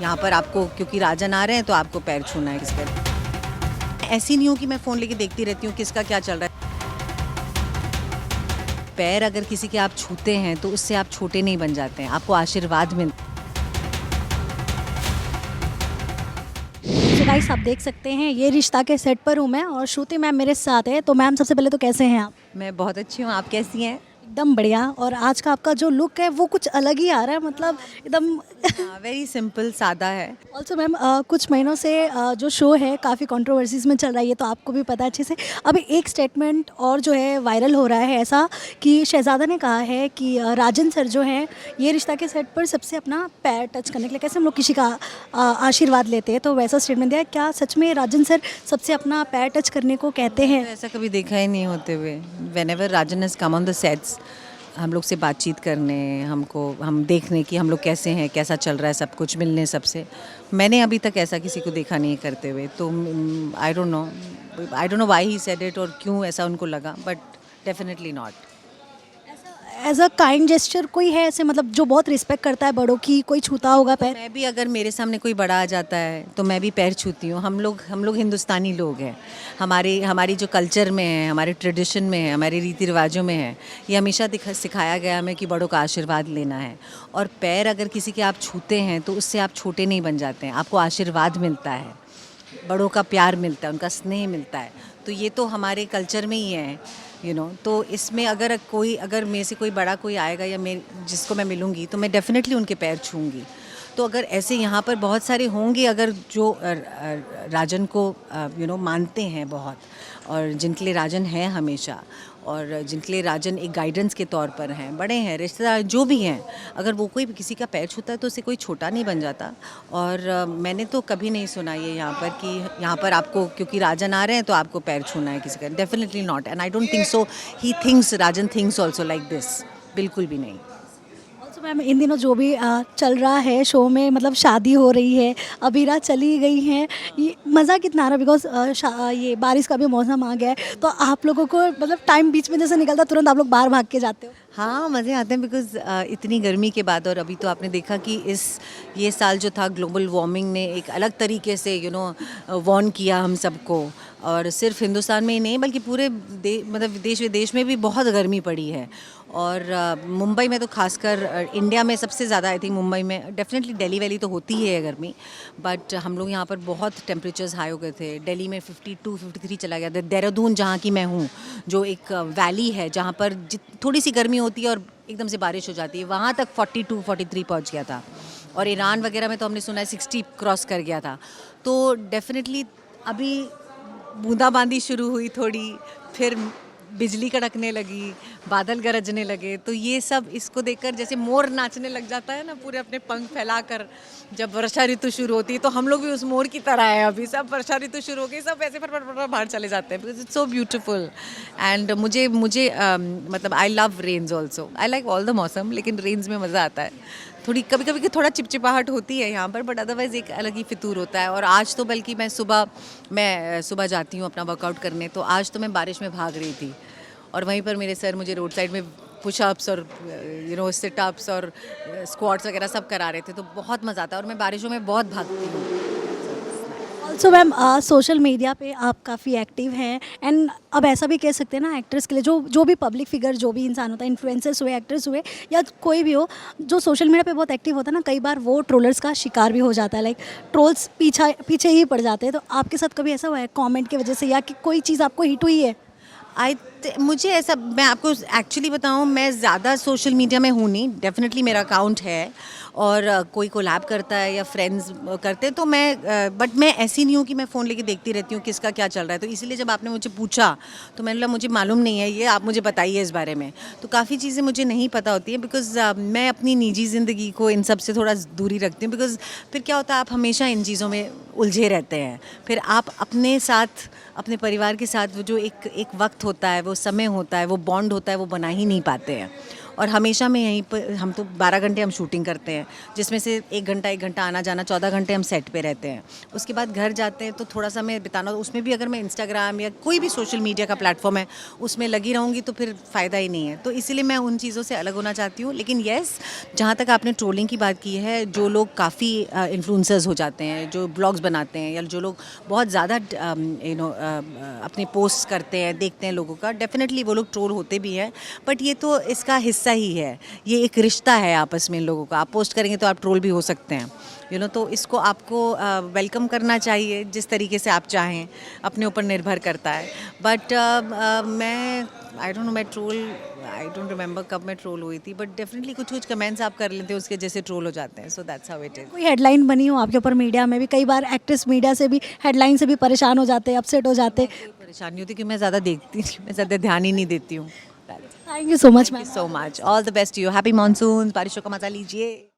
यहाँ पर आपको क्योंकि राजन आ रहे हैं तो आपको पैर छूना है किस पर। ऐसी नहीं हूँ कि मैं फ़ोन लेके देखती रहती हूँ किसका क्या चल रहा है। पैर अगर किसी के आप छूते हैं तो उससे आप छोटे नहीं बन जाते हैं, आपको आशीर्वाद मिलता है। तो गाइस आप देख सकते हैं ये रिश्ता के सेट पर हूँ मैं और श्रुति मैम मेरे साथ है। तो मैम सबसे पहले तो कैसे हैं आप? मैं बहुत अच्छी हूँ, आप कैसी हैं? एकदम बढ़िया। और आज का आपका जो लुक है वो कुछ अलग ही आ रहा है, मतलब एकदम हाँ, वेरी सिंपल, सादा है। ऑल्सो मैम कुछ महीनों से जो शो है काफ़ी कंट्रोवर्सीज में चल रहा है, ये तो आपको भी पता है अच्छे से। अभी एक स्टेटमेंट और जो है वायरल हो रहा है ऐसा कि शहजादा ने कहा है कि राजन सर जो हैं ये रिश्ता के सेट पर सबसे अपना पैर टच करने के लिए, कैसे हम लोग किसी का आशीर्वाद लेते हैं तो वैसा स्टेटमेंट दिया। क्या सच में राजन सर सबसे अपना पैर टच करने को कहते हैं? तो ऐसा कभी देखा ही नहीं होते हुए। When ever Rajan has come on the sets, हम लोग से बातचीत करने, हम देखने कि हम लोग कैसे हैं, कैसा चल रहा है सब कुछ, मिलने सबसे। मैंने अभी तक ऐसा किसी को देखा नहीं करते हुए, तो I don't know why he said it और क्यों ऐसा उनको लगा, but definitely not. As a kind gesture कोई है ऐसे, मतलब जो बहुत रिस्पेक्ट करता है बड़ों की, कोई छूता होगा पैर? मैं भी, अगर मेरे सामने कोई बड़ा आ जाता है तो मैं भी पैर छूती हूँ। हम लोग हिंदुस्तानी लोग हैं, हमारी जो कल्चर में है, हमारे ट्रेडिशन में है, हमारे रीति रिवाजों में है, ये हमेशा सिखाया गया हमें कि बड़ों का आशीर्वाद लेना है। और पैर अगर किसी के आप छूते हैं तो उससे आप छोटे नहीं बन जाते हैं, आपको आशीर्वाद मिलता है, बड़ों का प्यार मिलता है, उनका स्नेह मिलता है। तो ये तो हमारे कल्चर में ही है, तो इसमें अगर मेरे से कोई बड़ा कोई आएगा या जिसको मैं मिलूँगी तो मैं डेफ़िनेटली उनके पैर छूँगी। तो अगर ऐसे यहाँ पर बहुत सारे होंगे अगर जो राजन को मानते हैं बहुत, और जिनके लिए राजन है हमेशा, और जिनके लिए राजन एक गाइडेंस के तौर पर हैं, बड़े हैं, रिश्तेदार जो भी हैं, अगर वो कोई किसी का पैर छूता है तो उससे कोई छोटा नहीं बन जाता। और मैंने तो कभी नहीं सुना ये यहाँ पर कि यहाँ पर आपको क्योंकि राजन आ रहे हैं तो आपको पैर छूना है किसी का। Definitely not, and I don't think so Rajan thinks also like this, बिल्कुल भी नहीं। ऑल्सो मैम इन दिनों जो भी चल रहा है शो में, मतलब शादी हो रही है, अबीरा चली गई हैं, ये मज़ा कितना आ रहा है बिकॉज ये बारिश का भी मौसम आ गया है, तो आप लोगों को मतलब टाइम बीच में जैसे निकलता तुरंत आप लोग बाहर भाग के जाते हो? हाँ, मज़े आते हैं बिकॉज़ इतनी गर्मी के बाद, और अभी तो आपने देखा कि ये साल जो था ग्लोबल वार्मिंग ने एक अलग तरीके से वार्न किया हम सबको। और सिर्फ हिंदुस्तान में ही नहीं बल्कि पूरे मतलब देश विदेश में भी बहुत गर्मी पड़ी है। और मुंबई में तो खासकर इंडिया में सबसे ज़्यादा, आई थिंक मुंबई में, डेफिनेटली दिल्ली वैली तो होती ही है गर्मी, बट हम लोग यहाँ पर बहुत टेम्परेचर्स हाई हो गए थे। दिल्ली में 52 53 चला गया था। देहरादून जहाँ की मैं हूँ, जो एक वैली है जहाँ पर थोड़ी सी गर्मी होती है और एकदम से बारिश हो जाती है, वहाँ तक 42 43 पहुँच गया था। और ईरान वगैरह में तो हमने सुना है 60 क्रॉस कर गया था। तो डेफिनेटली अभी बूंदाबांदी शुरू हुई थोड़ी, फिर बिजली कड़कने लगी, बादल गरजने लगे, तो ये सब इसको देखकर जैसे मोर नाचने लग जाता है ना पूरे अपने पंख फैलाकर जब वर्षा ऋतु शुरू होती है, तो हम लोग भी उस मोर की तरह है। अभी सब वर्षा ऋतु शुरू हो गई, सब ऐसे फट बाहर चले जाते हैं because it's so beautiful. And मुझे मतलब I love rains also, I like all the मौसम, लेकिन रेन्स में मज़ा आता है। थोड़ी कभी कभी थोड़ा चिपचिपाहट होती है यहाँ पर, बट अदरवाइज़ एक अलग ही फितूर होता है। और आज तो बल्कि मैं सुबह जाती हूँ अपना वर्कआउट करने, तो आज तो मैं बारिश में भाग रही थी और वहीं पर मेरे सर मुझे रोड साइड में पुशअप्स और सिटअप्स और स्क्वाट्स वगैरह सब करा रहे थे, तो बहुत मज़ा आता है। और मैं बारिशों में बहुत भागती हूँ। ऑल्सो मैम सोशल मीडिया पे आप काफ़ी एक्टिव हैं, एंड अब ऐसा भी कह सकते हैं ना एक्टर्स के लिए, जो भी पब्लिक फिगर, जो भी इंसान होता है, इन्फ्लुएंसर्स हुए, एक्टर्स हुए, या कोई भी हो जो सोशल मीडिया पे बहुत एक्टिव होता है ना, कई बार वो ट्रोलर्स का शिकार भी हो जाता है। लाइक ट्रोल्स पीछे ही पड़ जाते हैं। तो आपके साथ कभी ऐसा हुआ है कमेंट की वजह से, या कि कोई चीज़ आपको हिट हुई है? मुझे ऐसा, मैं आपको एक्चुअली बताऊं, मैं ज़्यादा सोशल मीडिया में हूँ नहीं। डेफिनेटली मेरा अकाउंट है और कोई कोलैब करता है या फ्रेंड्स करते हैं तो मैं, बट मैं ऐसी नहीं हूँ कि मैं फ़ोन लेके देखती रहती हूँ किसका क्या चल रहा है। तो इसीलिए जब आपने मुझे पूछा तो मैंने बोला मुझे मालूम नहीं है ये, आप मुझे बताइए इस बारे में। तो काफ़ी चीज़ें मुझे नहीं पता होती हैं बिकॉज़ मैं अपनी निजी ज़िंदगी को इन सब से थोड़ा दूरी रखती हूँ। बिकॉज़ फिर क्या होता है, आप हमेशा इन चीज़ों में उलझे रहते हैं। फिर आप अपने साथ, अपने परिवार के साथ वो जो एक वक्त होता है, वो समय होता है, वो बॉन्ड होता है, वो बना ही नहीं पाते हैं। और हमेशा में यहीं पर हम तो 12 घंटे हम शूटिंग करते हैं, जिसमें से 1 घंटा आना जाना, 14 घंटे हम सेट पे रहते हैं। उसके बाद घर जाते हैं तो थोड़ा समय बिताना, उसमें भी अगर मैं इंस्टाग्राम या कोई भी सोशल मीडिया का प्लेटफॉर्म है उसमें लगी रहूँगी तो फिर फ़ायदा ही नहीं है। तो इसीलिए मैं उन चीज़ों से अलग होना चाहती हूँ। लेकिन येस, जहाँ तक आपने ट्रोलिंग की बात की है, जो लोग काफ़ी इन्फ्लुएंसर्स हो जाते हैं, जो ब्लॉग्स बनाते हैं, या जो लोग बहुत ज़्यादा अपने पोस्ट करते हैं, देखते हैं लोगों का, डेफिनेटली वो लोग ट्रोल होते भी हैं। बट ये तो इसका हिस्सा ही है, ये एक रिश्ता है आपस में इन लोगों का। आप पोस्ट करेंगे तो आप ट्रोल भी हो सकते हैं, तो इसको आपको वेलकम करना चाहिए जिस तरीके से आप चाहें, अपने ऊपर निर्भर करता है। बट मैं आई डोंट रिमेंबर कब मैं ट्रोल हुई थी, बट डेफिनेटली कुछ कुछ कमेंट्स आप कर लेते हैं उसके जैसे ट्रोल हो जाते हैं। So that's how it is. कोई हेडलाइन बनी हो आपके ऊपर मीडिया में भी? कई बार एक्ट्रेस मीडिया से भी हेडलाइन से भी परेशान हो जाते हैं, अपसेट हो जाते हैं। कोई परेशानी होती कि मैं ज़्यादा देखती मैं ज़्यादा ध्यान ही नहीं देती हूँ। Thank you so much ma'am. So much, all the best to you, happy monsoon, बारिशों का मज़ा लीजिए।